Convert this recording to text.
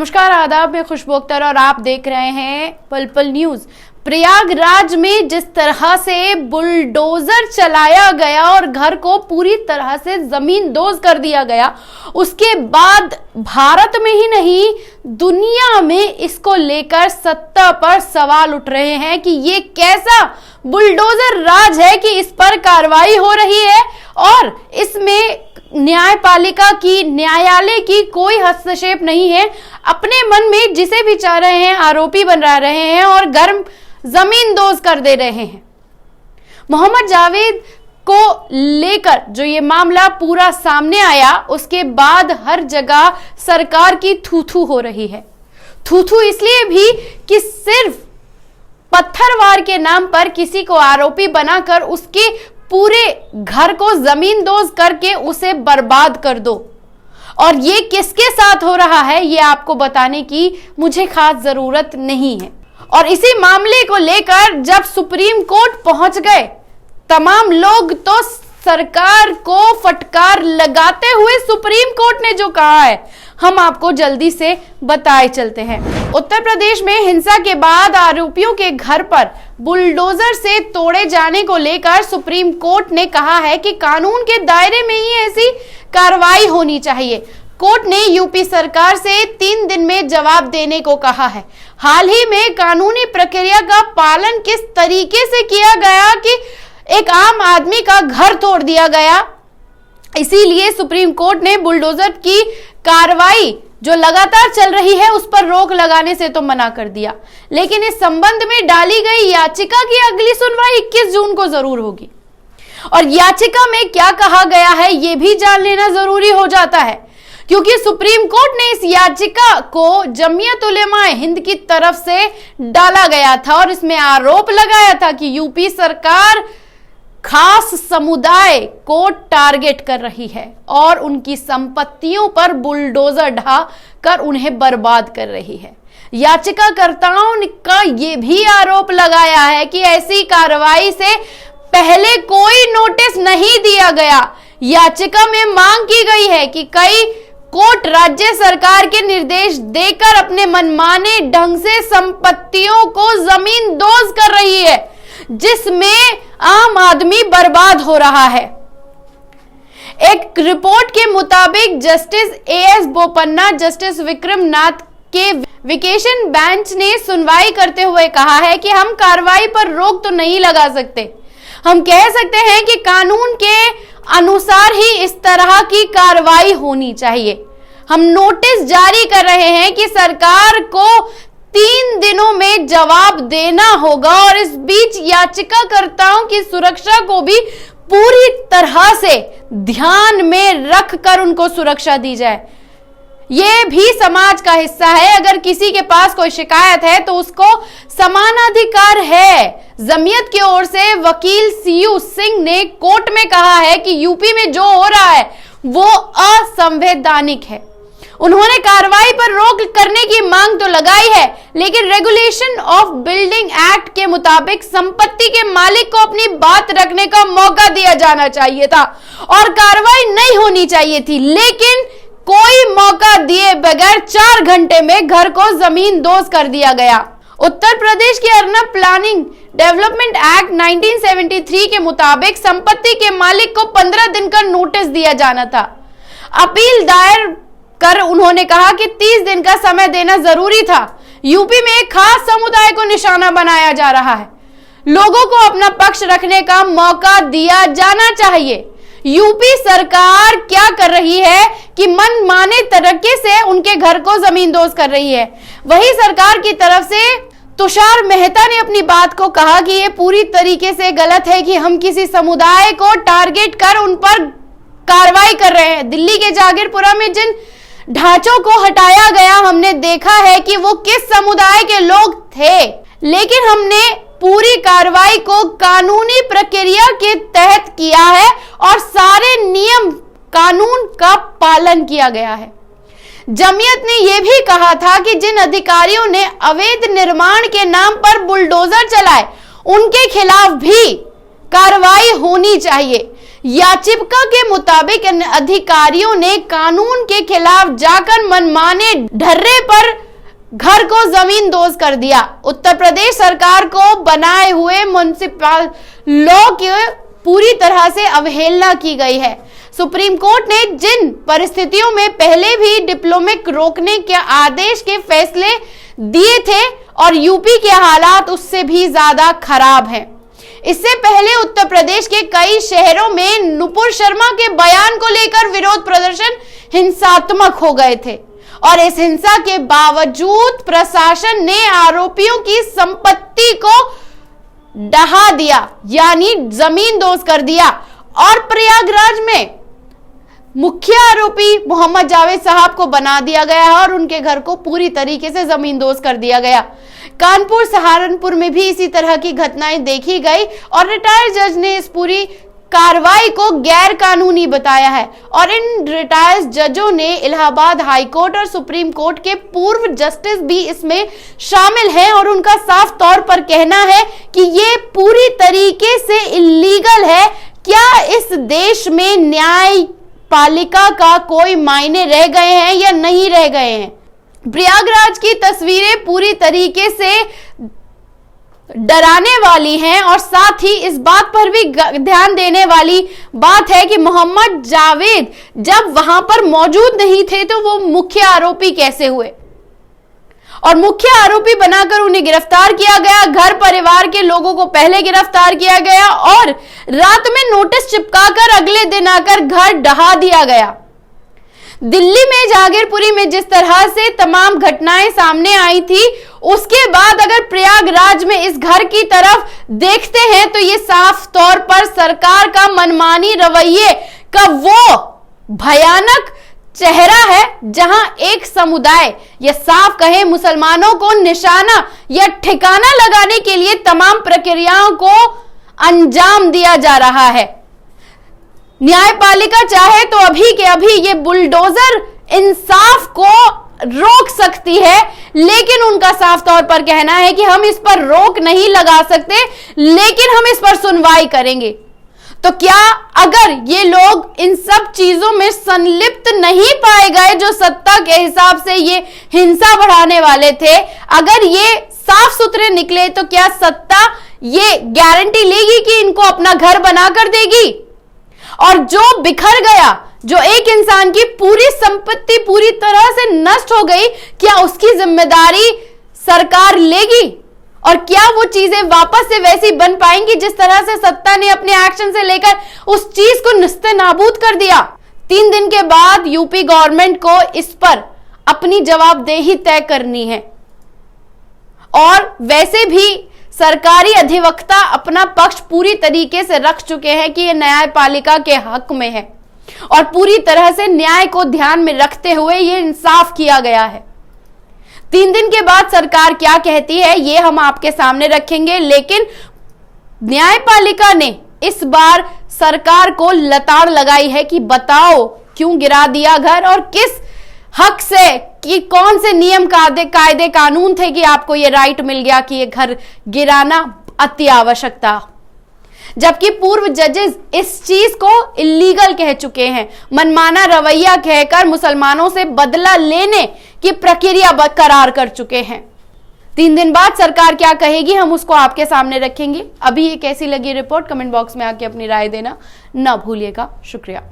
नमस्कार, आदाब, मैं खुशबू अख्तर और आप देख रहे हैं पल पल न्यूज। प्रयागराज में जिस तरह से बुलडोजर चलाया गया और घर को पूरी तरह से जमींदोज कर दिया गया, उसके बाद भारत में ही नहीं दुनिया में इसको लेकर सत्ता पर सवाल उठ रहे हैं कि ये कैसा बुलडोजर राज है कि इस पर कार्रवाई हो रही है और इसमें न्यायपालिका की, न्यायालय की कोई हस्तक्षेप नहीं है। अपने मन में जिसे भी चाह रहे हैं आरोपी बना रहे हैं और गर्म जमींदोज कर दे रहे हैं। मोहम्मद जावेद को लेकर जो ये मामला पूरा सामने आया, उसके बाद हर जगह सरकार की थू-थू हो रही है। थू-थू इसलिए भी कि सिर्फ पत्थरवार के नाम पर किसी को आरोपी बनाकर उसके पूरे घर को जमींदोज करके उसे बर्बाद कर दो। और ये किसके साथ हो रहा है ये आपको बताने की मुझे खास जरूरत नहीं है। और इसी मामले को लेकर जब सुप्रीम कोर्ट पहुंच गए, तमाम लोग तो सरकार को फटकार लगाते हुए सुप्रीम कोर्ट ने जो कहा है हम आपको जल्दी से बताए चलते हैं। उत्तर प्रदेश में हिंसा के बाद आरोपियों के घर पर बुलडोजर से तोड़े जाने को लेकर सुप्रीम कोर्ट ने कहा है कि कानून के दायरे में ही ऐसी कार्रवाई होनी चाहिए। कोर्ट ने यूपी सरकार से 3 दिन में जवाब देने को कहा है। हाल ही में कानूनी प्रक्रिया का पालन किस तरीके से किया गया कि एक आम आदमी का घर तोड़ दिया गया, इसीलिए सुप्रीम कोर्ट ने बुलडोजर की कार्रवाई जो लगातार चल रही है उस पर रोक लगाने से तो मना कर दिया। लेकिन इस संबंध में डाली गई याचिका की अगली सुनवाई 21 जून को जरूर होगी और याचिका में क्या कहा गया है यह भी जान लेना जरूरी हो जाता है, क्योंकि सुप्रीम कोर्ट ने इस याचिका को जमीयत उलेमाए हिंद की तरफ से डाला गया था और इसमें आरोप लगाया था कि यूपी सरकार खास समुदाय को टारगेट कर रही है और उनकी संपत्तियों पर बुलडोजर ढा कर उन्हें बर्बाद कर रही है। याचिकाकर्ताओं का यह भी आरोप लगाया है कि ऐसी कार्रवाई से पहले कोई नोटिस नहीं दिया गया। याचिका में मांग की गई है कि कई कोर्ट राज्य सरकार के निर्देश देकर अपने मनमाने ढंग से संपत्तियों को जमींदोज कर रही है, जिसमें आम आदमी बर्बाद हो रहा है। एक रिपोर्ट के मुताबिक justice AS Bopanna, justice Vikram Nath के वेकेशन बेंच ने सुनवाई करते हुए कहा है कि हम कार्रवाई पर रोक तो नहीं लगा सकते, हम कह सकते हैं कि कानून के अनुसार ही इस तरह की कार्रवाई होनी चाहिए। हम नोटिस जारी कर रहे हैं कि सरकार को 3 दिनों में जवाब देना होगा और इस बीच याचिकाकर्ताओं की सुरक्षा को भी पूरी तरह से ध्यान में रखकर उनको सुरक्षा दी जाए। यह भी समाज का हिस्सा है। अगर किसी के पास कोई शिकायत है तो उसको समानाधिकार है। जमीयत की ओर से वकील सीयू सिंह ने कोर्ट में कहा है कि यूपी में जो हो रहा है वो असंवैधानिक है। उन्होंने कार्रवाई पर रोक करने की मांग तो लगाई है, लेकिन रेगुलेशन ऑफ बिल्डिंग एक्ट के मुताबिक संपत्ति के मालिक को अपनी बात रखने का मौका दिया जाना चाहिए था और कार्रवाई नहीं होनी चाहिए थी। लेकिन कोई मौका दिए बगैर 4 घंटे में घर को जमींदोज कर दिया गया। उत्तर प्रदेश की अर्नब प्लानिंग डेवलपमेंट एक्ट 1973 के मुताबिक संपत्ति के मालिक को 15 दिन का नोटिस दिया जाना था। अपील दायर कर उन्होंने कहा कि 30 दिन का समय देना जरूरी था। यूपी में एक खास समुदाय को निशाना बनाया जा रहा है। लोगों को अपना पक्ष रखने का मौका दिया जाना चाहिए। यूपी सरकार क्या कर रही है कि मनमाने तरीके से उनके घर को जमींदोज कर रही है। वही सरकार की तरफ से तुषार मेहता ने अपनी बात को कहा कि यह पूरी तरीके से गलत है कि हम किसी समुदाय को टारगेट कर उन पर कार्रवाई कर रहे हैं। दिल्ली के जागीरपुरा में जिन ढांचों को हटाया गया, हमने देखा है कि वो किस समुदाय के लोग थे, लेकिन हमने पूरी कार्रवाई को कानूनी प्रक्रिया के तहत किया है और सारे नियम कानून का पालन किया गया है। जमीयत ने यह भी कहा था कि जिन अधिकारियों ने अवैध निर्माण के नाम पर बुलडोजर चलाए उनके खिलाफ भी कार्रवाई होनी चाहिए। याचिका के मुताबिक इन अधिकारियों ने कानून के खिलाफ जाकर मनमाने ढर्रे पर घर को जमींदोज कर दिया। उत्तर प्रदेश सरकार को बनाए हुए म्युनिसिपल लॉ की पूरी तरह से अवहेलना की गई है। सुप्रीम कोर्ट ने जिन परिस्थितियों में पहले भी डिप्लोमेट रोकने के आदेश के फैसले दिए थे और यूपी के हालात उससे भी ज्यादा खराब हैं। इससे पहले उत्तर प्रदेश के कई शहरों में नुपुर शर्मा के बयान को लेकर विरोध प्रदर्शन हिंसात्मक हो गए थे और इस हिंसा के बावजूद प्रशासन ने आरोपियों की संपत्ति को ढहा दिया, यानी जमींदोज कर दिया। और प्रयागराज में मुख्य आरोपी मोहम्मद जावेद साहब को बना दिया गया और उनके घर को पूरी तरीके से जमींदोज कर दिया गया। कानपुर, सहारनपुर में भी इसी तरह की घटनाएं देखी गई और रिटायर्ड जज ने इस पूरी कार्रवाई को गैर कानूनी बताया है और इन रिटायर्ड जजों ने इलाहाबाद हाई कोर्ट और सुप्रीम कोर्ट के पूर्व जस्टिस भी इसमें शामिल हैं और उनका साफ तौर पर कहना है कि ये पूरी तरीके से इल्लीगल है। क्या इस देश में न्यायपालिका का कोई मायने रह गए हैं या नहीं रह गए हैं? प्रयागराज की तस्वीरें पूरी तरीके से डराने वाली हैं और साथ ही इस बात पर भी ध्यान देने वाली बात है कि मोहम्मद जावेद जब वहां पर मौजूद नहीं थे तो वो मुख्य आरोपी कैसे हुए और मुख्य आरोपी बनाकर उन्हें गिरफ्तार किया गया। घर परिवार के लोगों को पहले गिरफ्तार किया गया और रात में नोटिस चिपकाकर अगले दिन आकर घर ढहा दिया गया। दिल्ली में जागीरपुरी में जिस तरह से तमाम घटनाएं सामने आई थी, उसके बाद अगर प्रयागराज में इस घर की तरफ देखते हैं तो ये साफ तौर पर सरकार का मनमानी रवैये का वो भयानक चेहरा है जहां एक समुदाय या साफ कहे मुसलमानों को निशाना या ठिकाना लगाने के लिए तमाम प्रक्रियाओं को अंजाम दिया जा रहा है। न्यायपालिका चाहे तो अभी के अभी ये बुलडोजर इंसाफ को रोक सकती है, लेकिन उनका साफ तौर पर कहना है कि हम इस पर रोक नहीं लगा सकते, लेकिन हम इस पर सुनवाई करेंगे। तो क्या अगर ये लोग इन सब चीजों में संलिप्त नहीं पाए गए जो सत्ता के हिसाब से ये हिंसा बढ़ाने वाले थे, अगर ये साफ सुथरे निकले, तो क्या सत्ता ये गारंटी लेगी कि इनको अपना घर बनाकर देगी? और जो बिखर गया, जो एक इंसान की पूरी संपत्ति पूरी तरह से नष्ट हो गई, क्या उसकी जिम्मेदारी सरकार लेगी? और क्या वो चीजें वापस से वैसी बन पाएंगी जिस तरह से सत्ता ने अपने एक्शन से लेकर उस चीज को निस्ते-नाबूद कर दिया? 3 दिन के बाद यूपी गवर्नमेंट को इस पर अपनी जवाबदेही तय करनी है और वैसे भी सरकारी अधिवक्ता अपना पक्ष पूरी तरीके से रख चुके हैं कि यह न्यायपालिका के हक में है और पूरी तरह से न्याय को ध्यान में रखते हुए यह इंसाफ किया गया है। 3 दिन के बाद सरकार क्या कहती है ये हम आपके सामने रखेंगे, लेकिन न्यायपालिका ने इस बार सरकार को लताड़ लगाई है कि बताओ क्यों गिरा दिया घर और किस हक से, कि कौन से नियम कायदे कानून थे कि आपको ये राइट मिल गया कि ये घर गिराना अति आवश्यक था। जबकि पूर्व जजेस इस चीज को इलीगल कह चुके हैं, मनमाना रवैया कहकर मुसलमानों से बदला लेने की प्रक्रिया बरकरार कर चुके हैं। 3 दिन बाद सरकार क्या कहेगी हम उसको आपके सामने रखेंगे। अभी ये कैसी लगी रिपोर्ट कमेंट बॉक्स में आके अपनी राय देना ना भूलिएगा। शुक्रिया।